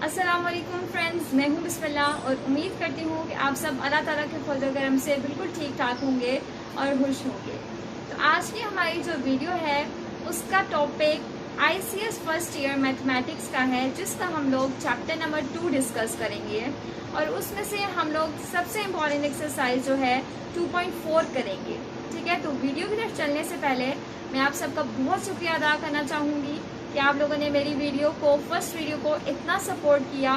अस्सलाम वालेकुम फ्रेंड्स, मैं हूं बिस्मिल्लाह और उम्मीद करती हूं कि आप सब अल्लाह ताला के फजल करम से बिल्कुल ठीक ठाक होंगे और खुश होंगे। तो आज की हमारी जो वीडियो है उसका topic ICS first year mathematics का है, जिसका हम लोग चैप्टर नंबर 2 डिस्कस करेंगे और उसमें से हम लोग सबसे इम्पॉर्टेंट एक्सरसाइज जो है 2.4 करेंगे। ठीक है, तो वीडियो की तरफ चलने से पहले मैं आप सबका बहुत शुक्रिया अदा करना चाहूँगी कि आप लोगों ने मेरी फर्स्ट वीडियो को इतना सपोर्ट किया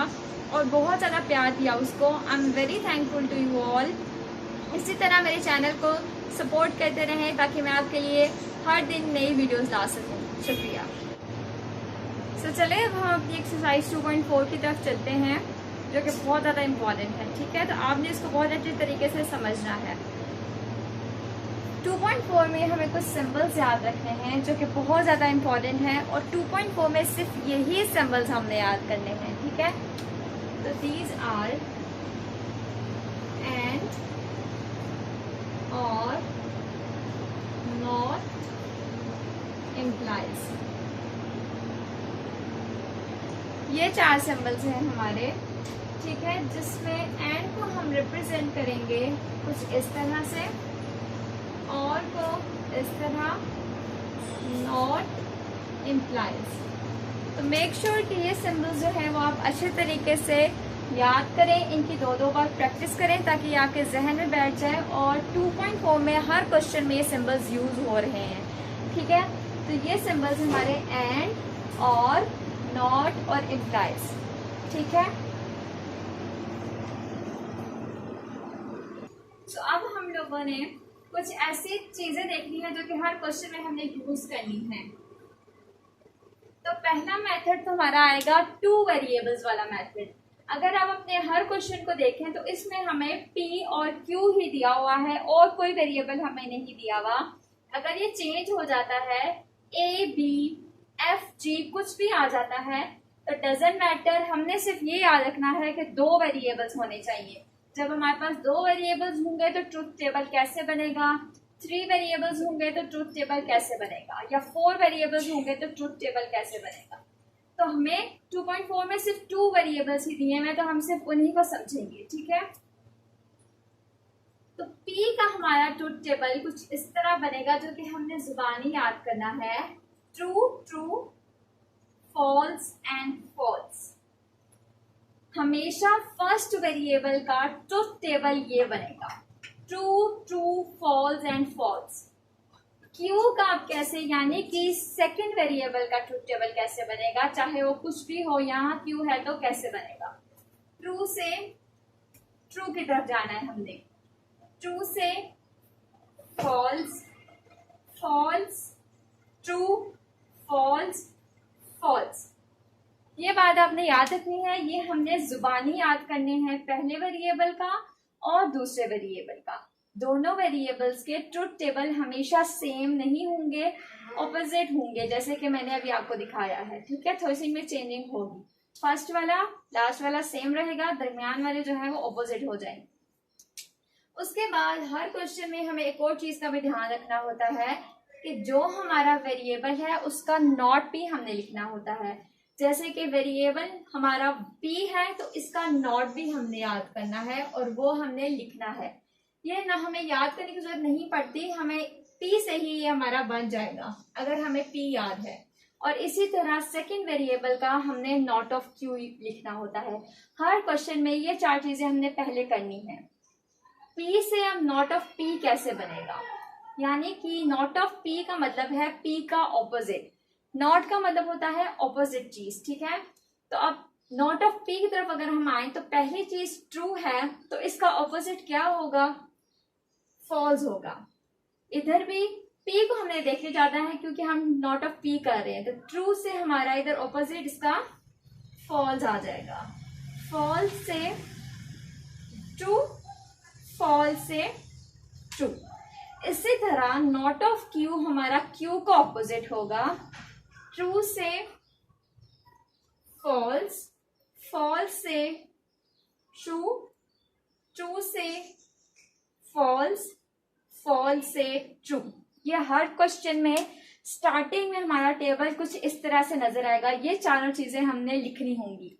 और बहुत ज़्यादा प्यार दिया उसको। I am very thankful to you all. इसी तरह मेरे चैनल को सपोर्ट करते रहें ताकि मैं आपके लिए हर दिन नई वीडियोस ला सकूं। शुक्रिया। चले अब हम अपनी एक्सरसाइज 2.4 की तरफ चलते हैं, जो कि बहुत ज़्यादा इम्पॉर्टेंट है। ठीक है, तो आपने इसको बहुत अच्छे तरीके से समझना है। 2.4 में हमें कुछ सिंबल्स याद रखने हैं जो कि बहुत ज़्यादा इम्पॉर्टेंट है, और 2.4 में सिर्फ यही सिंबल्स हमने याद करने हैं। ठीक है, तो दीज आर एंड, और, नॉट, इम्प्लाइज, ये 4 सिंबल्स हैं हमारे। ठीक है, जिसमें एंड को हम रिप्रेजेंट करेंगे कुछ इस तरह से, और को इस तरह, नॉट, इम्प्लाइज। तो मेक श्योर कि ये सिंबल्स जो है वो आप अच्छे तरीके से याद करें, इनकी 2-2 बार प्रैक्टिस करें ताकि ये आपके जहन में बैठ जाए। और 2.4 में हर क्वेश्चन में ये सिंबल्स यूज हो रहे हैं। ठीक है, तो ये सिंबल्स हमारे एंड, और, नॉट और इम्प्लाइज। ठीक है, तो अब हम लोगों ने कुछ ऐसी चीजें देखनी है जो कि हर क्वेश्चन में हमने यूज करनी है। तो पहला मेथड तो हमारा आएगा 2 वेरिएबल्स वाला मेथड। अगर आप अपने हर क्वेश्चन को देखें तो इसमें हमें p और q ही दिया हुआ है और कोई वेरिएबल हमें नहीं दिया हुआ। अगर ये चेंज हो जाता है, a, b, f, g कुछ भी आ जाता है तो डजेंट मैटर, हमने सिर्फ ये याद रखना है कि 2 वेरिएबल्स होने चाहिए। जब हमारे पास 2 वेरिएबल्स होंगे तो ट्रुथ टेबल कैसे बनेगा, 3 वेरिएबल्स होंगे तो ट्रुथ टेबल कैसे बनेगा, या 4 वेरिएबल्स होंगे तो ट्रुथ टेबल कैसे बनेगा। तो हमें 2.4 में सिर्फ 2 वेरिएबल्स ही दिए हैं, तो हम सिर्फ उन्हीं को समझेंगे। ठीक है, तो P का हमारा ट्रुथ टेबल कुछ इस तरह बनेगा जो कि हमने जुबानी याद करना है। True, true, false and false. हमेशा फर्स्ट वेरिएबल का ट्रुथ टेबल ये बनेगा, true, true, false and false. Q का अब कैसे, यानी कि सेकंड वेरिएबल का ट्रुथ टेबल कैसे बनेगा, चाहे वो कुछ भी हो, यहाँ क्यू है तो कैसे बनेगा। ट्रू से ट्रू की तरफ जाना है हमने, ट्रू से false, false, true, false, false. ये बात आपने याद रखनी है, ये हमने जुबानी याद करने हैं पहले वेरिएबल का और दूसरे वेरिएबल का। दोनों वेरिएबल्स के ट्रुथ टेबल हमेशा सेम नहीं होंगे, ऑपोजिट होंगे, जैसे कि मैंने अभी आपको दिखाया है। ठीक है, थोड़ी सी इनमें चेंजिंग होगी। फर्स्ट वाला लास्ट वाला सेम रहेगा, दरमियान वाले जो है वो ऑपोजिट हो जाएंगे। उसके बाद हर क्वेश्चन में हमें एक और चीज का भी ध्यान रखना होता है कि जो हमारा वेरिएबल है उसका नॉट भी हमने लिखना होता है। जैसे कि वेरिएबल हमारा p है तो इसका नॉट भी हमने याद करना है और वो हमने लिखना है। ये ना हमें याद करने की जरूरत नहीं पड़ती, हमें p से ही ये हमारा बन जाएगा अगर हमें p याद है। और इसी तरह सेकंड वेरिएबल का हमने नॉट ऑफ q लिखना होता है। हर क्वेश्चन में ये 4 चीजें हमने पहले करनी है। p से अब नॉट ऑफ p कैसे बनेगा, यानी कि नॉट ऑफ p का मतलब है p का ऑपोजिट। नॉट का मतलब होता है ऑपोजिट चीज। ठीक है, तो अब नॉट ऑफ p की तरफ अगर हम आए तो पहली चीज ट्रू है तो इसका ऑपोजिट क्या होगा, फॉल्स होगा। इधर भी p को हमने देखे जाता है क्योंकि हम नॉट ऑफ p कर रहे हैं, तो ट्रू से हमारा इधर ऑपोजिट इसका फॉल्स आ जाएगा। फॉल्स से ट्रू, फॉल्स से ट्रू। इसी तरह नॉट ऑफ q हमारा q का ऑपोजिट होगा, ट्रू से फॉल्स, फॉल्स से ट्रू, ट्रू से फॉल्स, फॉल्स से ट्रू। ये हर क्वेश्चन में स्टार्टिंग में हमारा टेबल कुछ इस तरह से नजर आएगा। ये चारों चीजें हमने लिखनी होंगी।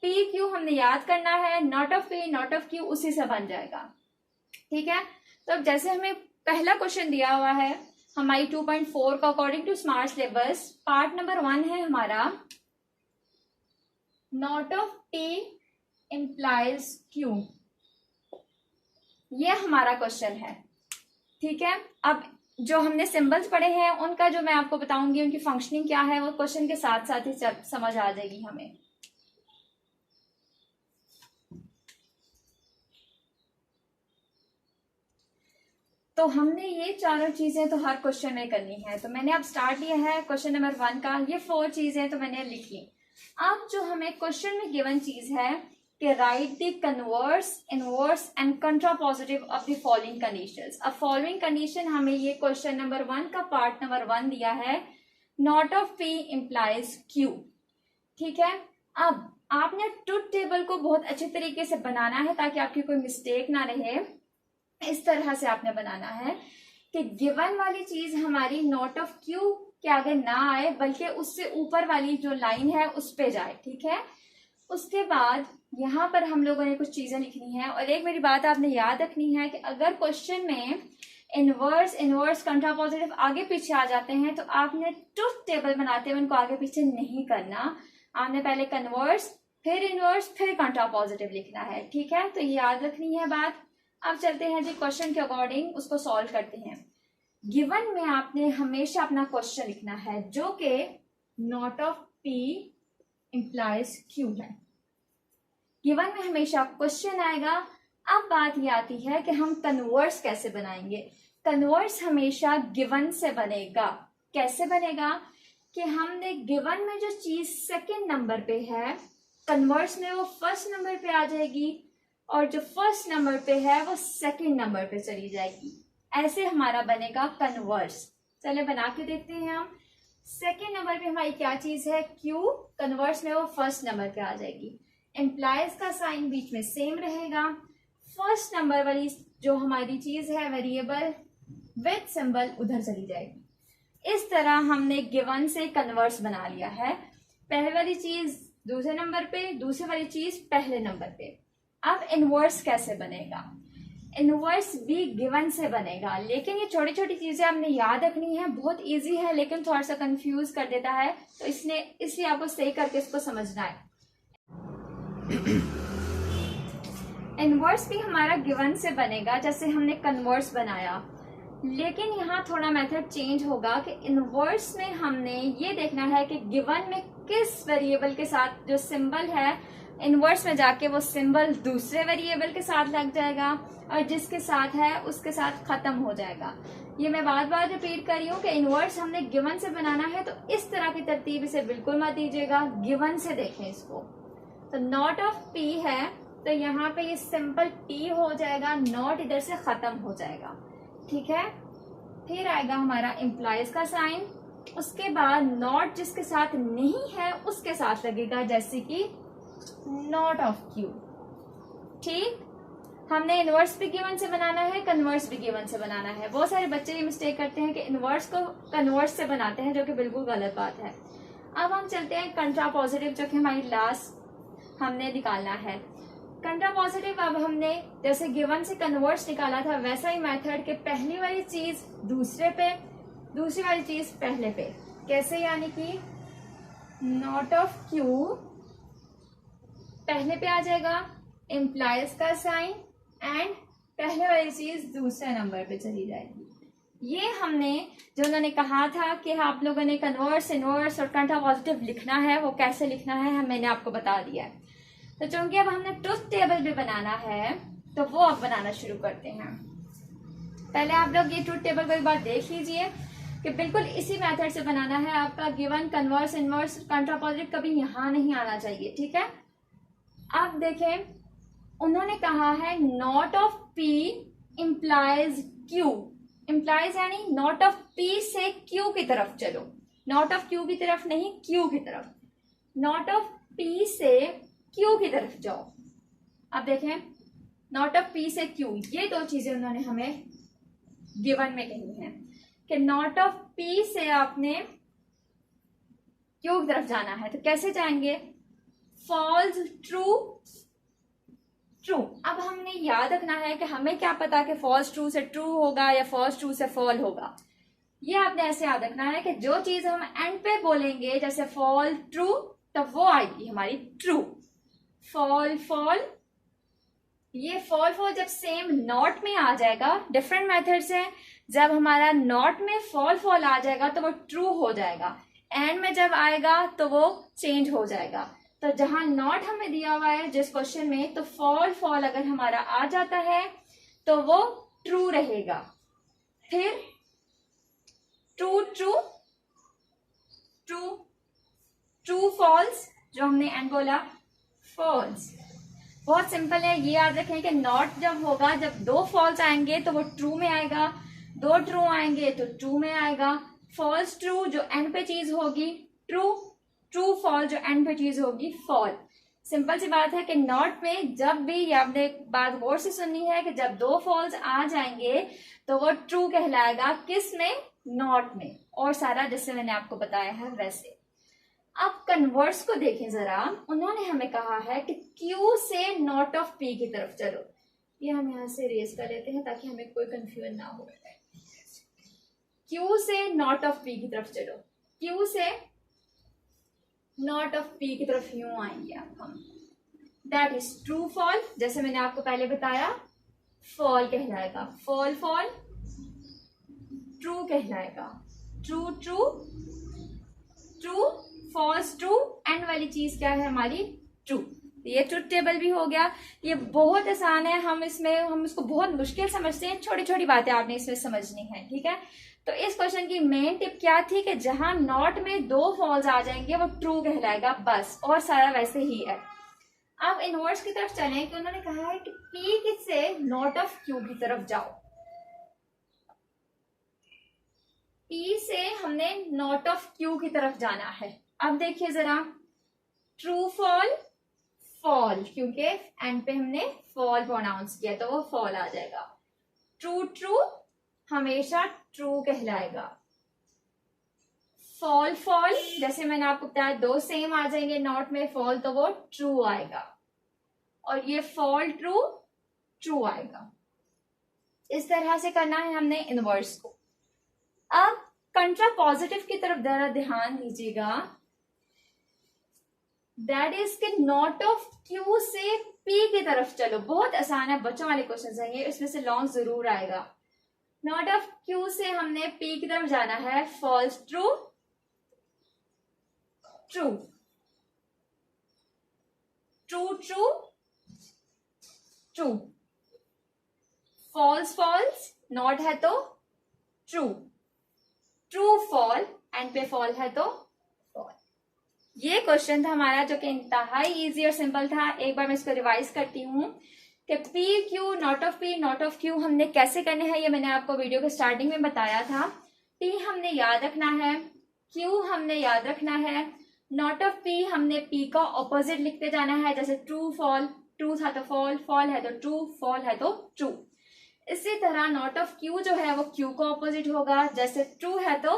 पी क्यू हमने याद करना है, not of P not of Q उसी से बन जाएगा। ठीक है, तो अब जैसे हमें पहला क्वेश्चन दिया हुआ है हमारी 2.4 का according to smart syllabus, part number 1 है हमारा not of P implies Q, ये हमारा क्वेश्चन है। ठीक है, अब जो हमने सिंबल्स पढ़े हैं उनका जो मैं आपको बताऊंगी उनकी फंक्शनिंग क्या है वो क्वेश्चन के साथ साथ ही समझ आ जाएगी हमें। तो हमने ये चारों चीजें तो हर क्वेश्चन में करनी है, तो मैंने अब स्टार्ट लिया है क्वेश्चन नंबर 1 का, ये 4 चीजें तो मैंने लिख ली। अब जो हमें क्वेश्चन में गिवन चीज है कि write the converse, inverse and contrapositive of the following conditions. अब फॉलोइंग कंडीशन हमें ये क्वेश्चन नंबर 1 का पार्ट नंबर 1 दिया है, not of P implies Q. ठीक है, अब आपने ट्रुथ टेबल को बहुत अच्छे तरीके से बनाना है ताकि आपकी कोई मिस्टेक ना रहे। इस तरह से आपने बनाना है कि गिवन वाली चीज हमारी नॉट ऑफ क्यू के आगे ना आए बल्कि उससे ऊपर वाली जो लाइन है उस पे जाए। ठीक है, उसके बाद यहाँ पर हम लोगों ने कुछ चीजें लिखनी है, और एक मेरी बात आपने याद रखनी है कि अगर क्वेश्चन में इनवर्स, इनवर्स, कंट्रापोजिटिव आगे पीछे आ जाते हैं तो आपने ट्रुथ टेबल बनाते हुए उनको आगे पीछे नहीं करना, आपने पहले कन्वर्स फिर इनवर्स फिर कंट्रापोजिटिव लिखना है। ठीक है, तो ये याद रखनी है बात। अब चलते हैं जी क्वेश्चन के अकॉर्डिंग उसको सॉल्व करते हैं। गिवन में आपने हमेशा अपना क्वेश्चन लिखना है जो कि not of P implies Q है। गिवन में हमेशा क्वेश्चन आएगा। अब बात ये आती है कि हम कन्वर्स कैसे बनाएंगे। कन्वर्स हमेशा गिवन से बनेगा। कैसे बनेगा कि हमने गिवन में जो चीज सेकंड नंबर पे है कन्वर्स में वो फर्स्ट नंबर पे आ जाएगी, और जो फर्स्ट नंबर पे है वो सेकंड नंबर पे चली जाएगी। ऐसे हमारा बनेगा कन्वर्स। चले बना के देखते हैं हम। सेकंड नंबर पे हमारी क्या चीज है, क्यू, कन्वर्स में वो फर्स्ट नंबर पे आ जाएगी। एम्प्लाइज का साइन बीच में सेम रहेगा। फर्स्ट नंबर वाली जो हमारी चीज है वेरिएबल विद सिंबल उधर चली जाएगी। इस तरह हमने गिवन से कन्वर्स बना लिया है। पहले वाली चीज दूसरे नंबर पे, दूसरी वाली चीज पहले नंबर पे। अब इनवर्स कैसे बनेगा, इनवर्स भी गिवन से बनेगा, लेकिन ये छोटी छोटी चीजें आपने याद रखनी है। बहुत इजी है लेकिन थोड़ा सा कंफ्यूज कर देता है, तो इसलिए आपको सही करके इसको समझना है। इनवर्स भी हमारा गिवन से बनेगा जैसे हमने कन्वर्स बनाया, लेकिन यहाँ थोड़ा मेथड चेंज होगा कि इनवर्स में हमने ये देखना है कि गिवन में किस वेरिएबल के साथ जो सिंबल है इनवर्स में जाके वो सिंबल दूसरे वेरिएबल के साथ लग जाएगा और जिसके साथ है उसके साथ खत्म हो जाएगा। ये मैं बार बार रिपीट कर रही हूँ कि इनवर्स हमने गिवन से बनाना है, तो इस तरह की तरतीब इसे बिल्कुल मत दीजिएगा, गिवन से देखें इसको। तो नॉट ऑफ पी है तो यहाँ पे ये सिंपल पी हो जाएगा, नॉट इधर से खत्म हो जाएगा। ठीक है, फिर आएगा हमारा इम्प्लाइज का साइन, उसके बाद नॉट जिसके साथ नहीं है उसके साथ लगेगा, जैसे कि नॉट ऑफ क्यू। ठीक, हमने इनवर्स भी गिवन से बनाना है, कन्वर्स भी गिवन से बनाना है। बहुत सारे बच्चे ये मिस्टेक करते हैं कि इनवर्स को कन्वर्स से बनाते हैं, जो कि बिल्कुल गलत बात है। अब हम चलते हैं कंट्रापोजिटिव, जो कि हमारी लास्ट हमने निकालना है। कंट्रापोजिटिव अब हमने जैसे गिवन से कन्वर्स निकाला था वैसा ही मेथड के पहली वाली चीज दूसरे पे, दूसरी वाली चीज पहले पे। कैसे, यानी कि नॉट ऑफ क्यू पहले पे आ जाएगा, इम्प्लाइज का साइन एंड पहले वाली चीज दूसरे नंबर पे चली जाएगी। ये हमने जो उन्होंने कहा था कि आप लोगों ने कन्वर्स, इनवर्स और कंट्रापोजिटिव लिखना है, वो कैसे लिखना है मैंने आपको बता दिया है। तो चूंकि अब हमने ट्रुथ टेबल भी बनाना है तो वो अब बनाना शुरू करते हैं। पहले आप लोग ये ट्रुथ टेबल को एक बार देख लीजिए कि बिल्कुल इसी मेथड से बनाना है। आपका गिवन, कन्वर्स, इनवर्स, कंट्रापोजिटिव कभी यहाँ नहीं आना चाहिए। ठीक है, अब देखें उन्होंने कहा है not of P implies Q. Implies यानी नॉट ऑफ पी से क्यू की तरफ चलो, नॉट ऑफ क्यू की तरफ नहीं, क्यू की तरफ। नॉट ऑफ पी से क्यू की तरफ जाओ। अब देखें नॉट ऑफ पी से क्यू, ये दो चीजें उन्होंने हमें गिवन में कही हैं कि नॉट ऑफ पी से आपने क्यू की तरफ जाना है। तो कैसे जाएंगे, फॉल्स, ट्रू, ट्रू। अब हमने याद रखना है कि हमें क्या पता कि फॉल्स ट्रू से ट्रू होगा या फॉल्स ट्रू से फॉल होगा। ये आपने ऐसे याद रखना है कि जो चीज हम एंड पे बोलेंगे, जैसे फॉल ट्रू, तब वो आएगी हमारी ट्रू। फॉल फॉल, ये फॉल फॉल जब सेम नॉट में आ जाएगा, डिफरेंट मेथड से जब हमारा नॉट में फॉल फॉल आ जाएगा तो वो ट्रू हो जाएगा, एंड में जब आएगा तो वो चेंज हो जाएगा। तो जहां नॉट हमें दिया हुआ है जिस क्वेश्चन में, तो फॉल फॉल अगर हमारा आ जाता है तो वो ट्रू रहेगा। फिर true true, true true false, जो हमने एंड बोला फॉल्स। बहुत सिंपल है, ये याद रखें कि नॉट जब होगा, जब दो फॉल्स आएंगे तो वो ट्रू में आएगा, दो ट्रू आएंगे तो ट्रू में आएगा। फॉल्स ट्रू जो एंड पे चीज होगी ट्रू, ट्रू फॉल जो एंड पे चीज होगी फॉल। सिंपल सी बात है कि नॉट में जब भी, ये आपने एक बात गौर से सुननी है कि जब दो फॉल्स आ जाएंगे तो वो ट्रू कहलाएगा, किस में, नॉट में, और सारा जैसे मैंने आपको बताया है वैसे। अब कन्वर्स को देखें जरा, उन्होंने हमें कहा है कि Q से नॉट ऑफ P की तरफ चलो। ये हम यहाँ से रेज कर लेते हैं ताकि हमें कोई कंफ्यूजन ना हो। Q से नॉट ऑफ P की तरफ चलो, Q से नॉट ऑफ P की तरफ यूं आएंगे हम, दैट इज ट्रू फॉल। जैसे मैंने आपको पहले बताया, फॉल कहलाएगा, फॉल फॉल, ट्रू कहलाएगा, true true, true false true, and वाली चीज क्या है हमारी ट्रू। ये ट्रुथ टेबल भी हो गया। ये बहुत आसान है, हम इसको बहुत मुश्किल समझते हैं, छोटी छोटी बातें आपने इसमें समझनी है, ठीक है। तो इस क्वेश्चन की मेन टिप क्या थी कि जहां नॉट में दो फॉल्स आ जाएंगे वो ट्रू कहलाएगा बस, और सारा वैसे ही है। अब इनवर्स की तरफ चलें कि उन्होंने कहा है कि P से नॉट ऑफ Q की तरफ जाओ। P से हमने नॉट ऑफ Q की तरफ जाना है। अब देखिए जरा, ट्रू फॉल फॉल, क्योंकि एंड पे हमने फॉल प्रोनाउंस किया तो वो फॉल आ जाएगा। ट्रू ट्रू हमेशा ट्रू कहलाएगा। फॉल फॉल, जैसे मैंने आपको बताया दो सेम आ जाएंगे नॉट में फॉल तो वो ट्रू आएगा, और ये फॉल ट्रू ट्रू आएगा। इस तरह से करना है हमने इनवर्स को। अब कंट्रा पॉजिटिव की तरफ जरा ध्यान दीजिएगा, दैट इज के नॉट ऑफ Q से P की तरफ चलो। बहुत आसान है, बच्चों वाले क्वेश्चन है ये, इसमें से लॉन्ग जरूर आएगा। नॉट ऑफ Q से हमने P की तरफ जाना है, false true true, true true true, false false, not है तो ट्रू, ट्रू फॉल, एंड पे फॉल है तो फॉल। ये क्वेश्चन था हमारा जो कि इंतहाई इजी और सिंपल था। एक बार मैं इसको रिवाइज करती हूँ कि P Q not of P not of Q हमने कैसे करने हैं, ये मैंने आपको वीडियो के स्टार्टिंग में बताया था। P हमने याद रखना है, Q हमने याद रखना है, नॉट ऑफ P हमने P का ऑपोजिट लिखते जाना है, जैसे ट्रू फॉल, ट्रू था तो फॉल, फॉल है तो ट्रू, फॉल है तो ट्रू। इसी तरह नॉट ऑफ Q जो है वो Q का ऑपोजिट होगा, जैसे ट्रू है तो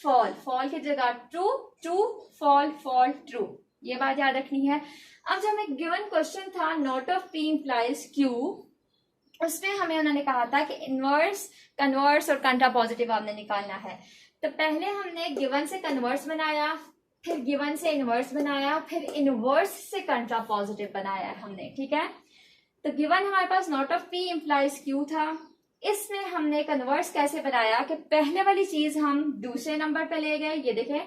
फॉल, फॉल की जगह true, true fall, false true. ये बात याद रखनी है। अब जब एक गिवन क्वेश्चन था not of P implies Q, उसमें हमें उन्होंने कहा था कि इनवर्स, कन्वर्स और कंट्रा पॉजिटिव आपने निकालना है। तो पहले हमने गिवन से कन्वर्स बनाया, फिर गिवन से इनवर्स बनाया, फिर इनवर्स से कंट्रा पॉजिटिव बनाया हमने, ठीक है। तो गिवन हमारे पास not of P implies Q था, इसमें हमने कन्वर्स कैसे बनाया कि पहले वाली चीज हम दूसरे नंबर पे ले गए। ये देखें,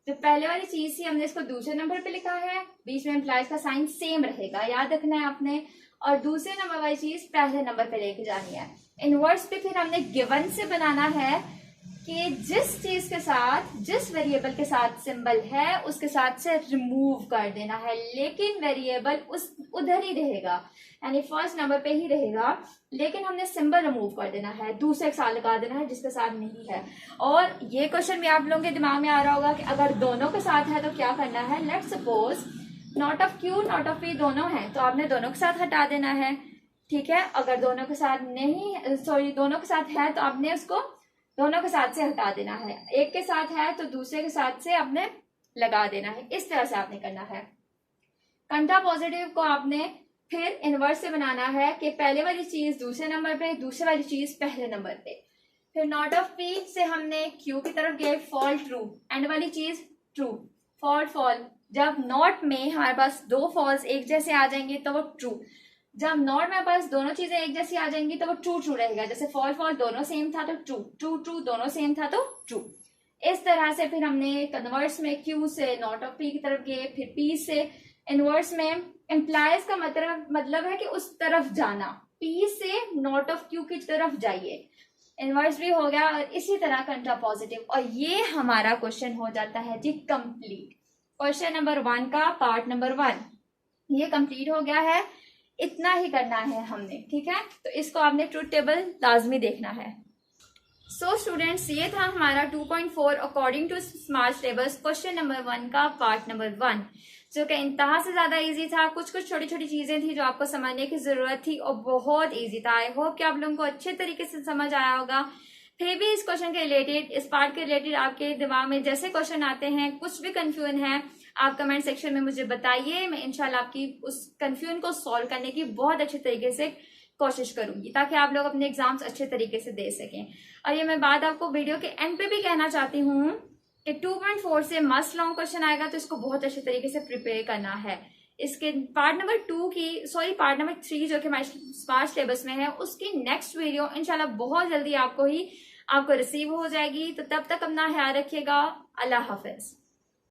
जो पहले वाली चीज थी हमने इसको दूसरे नंबर पे लिखा है, बीच में इंप्लाइज का साइन सेम रहेगा, याद रखना है आपने, और दूसरे नंबर वाली चीज पहले नंबर पे लेके जानी है। इनवर्स पे फिर हमने गिवन से बनाना है कि जिस चीज के साथ, जिस वेरिएबल के साथ सिंबल है उसके साथ से रिमूव कर देना है, लेकिन वेरिएबल उस उधर ही रहेगा, यानी फर्स्ट नंबर पे ही रहेगा, लेकिन हमने सिंबल रिमूव कर देना है, दूसरे के साथ लगा देना है जिसके साथ नहीं है। और ये क्वेश्चन भी आप लोगों के दिमाग में आ रहा होगा कि अगर दोनों के साथ है तो क्या करना है। Let's suppose not of Q not of P दोनों है तो आपने दोनों के साथ हटा देना है, ठीक है। अगर दोनों के साथ नहीं, सॉरी दोनों के साथ है तो आपने उसको दोनों के साथ से हटा देना है, एक के साथ है तो दूसरे के साथ से आपने लगा देना है। इस तरह से आपने करना है। कंट्रापोजिटिव को आपने फिर इनवर्स से बनाना है कि पहले वाली चीज दूसरे नंबर पे, दूसरे वाली चीज पहले नंबर पे। फिर नॉट ऑफ पी से हमने क्यू की तरफ गए, फॉल ट्रू, एंड वाली चीज ट्रू, फॉल फॉल। जब नॉट में हमारे पास दो फॉल्स एक जैसे आ जाएंगे तो वो ट्रू, जब नॉट में हमारे पास दोनों चीजें एक जैसी आ जाएंगी तो वो ट्रू ट्रू रहेगा। जैसे फॉल फॉल दोनों सेम था तो ट्रू, ट्रू ट्रू दोनों सेम था तो ट्रू। इस तरह से फिर हमने कन्वर्स में क्यू से नॉट ऑफ पी की तरफ गए, फिर पी से इनवर्स में इम्प्लाइज का मतलब है कि उस तरफ जाना, पी से नॉट ऑफ क्यू की तरफ जाइए, इनवर्स भी हो गया। और इसी तरह कंट्रापोजिटिव, और ये हमारा क्वेश्चन हो जाता है जी कंप्लीट। क्वेश्चन नंबर 1 का पार्ट नंबर 1 ये कंप्लीट हो गया है। इतना ही करना है हमने, ठीक है। तो इसको आपने ट्रूथ टेबल लाजमी देखना है। सो स्टूडेंट्स, ये था हमारा 2.4 according to smart tables question number 1 का पार्ट नंबर 1, जो कि इंतहा से ज्यादा इजी था। कुछ कुछ छोटी छोटी चीजें थी जो आपको समझने की जरूरत थी और बहुत इजी था। आई होप कि आप लोगों को अच्छे तरीके से समझ आया होगा। फिर भी इस क्वेश्चन के रिलेटेड, इस पार्ट के रिलेटेड आपके दिमाग में जैसे क्वेश्चन आते हैं, कुछ भी कंफ्यूजन है, आप कमेंट सेक्शन में मुझे बताइए। मैं इंशाल्लाह आपकी उस कंफ्यूजन को सॉल्व करने की बहुत अच्छे तरीके से कोशिश करूंगी, ताकि आप लोग अपने एग्जाम्स अच्छे तरीके से दे सकें। और ये मैं बात आपको वीडियो के एंड पे भी कहना चाहती हूँ कि 2.4 से मस्ट लॉन्ग क्वेश्चन आएगा, तो इसको बहुत अच्छे तरीके से प्रिपेयर करना है। इसके पार्ट नंबर 3 जो कि हमारे स्मार्ट सिलेबस में है, उसकी नेक्स्ट वीडियो इंशाल्लाह बहुत जल्दी आपको रिसीव हो जाएगी। तो तब तक अपना ख्याल रखिएगा। अल्लाह हाफिज।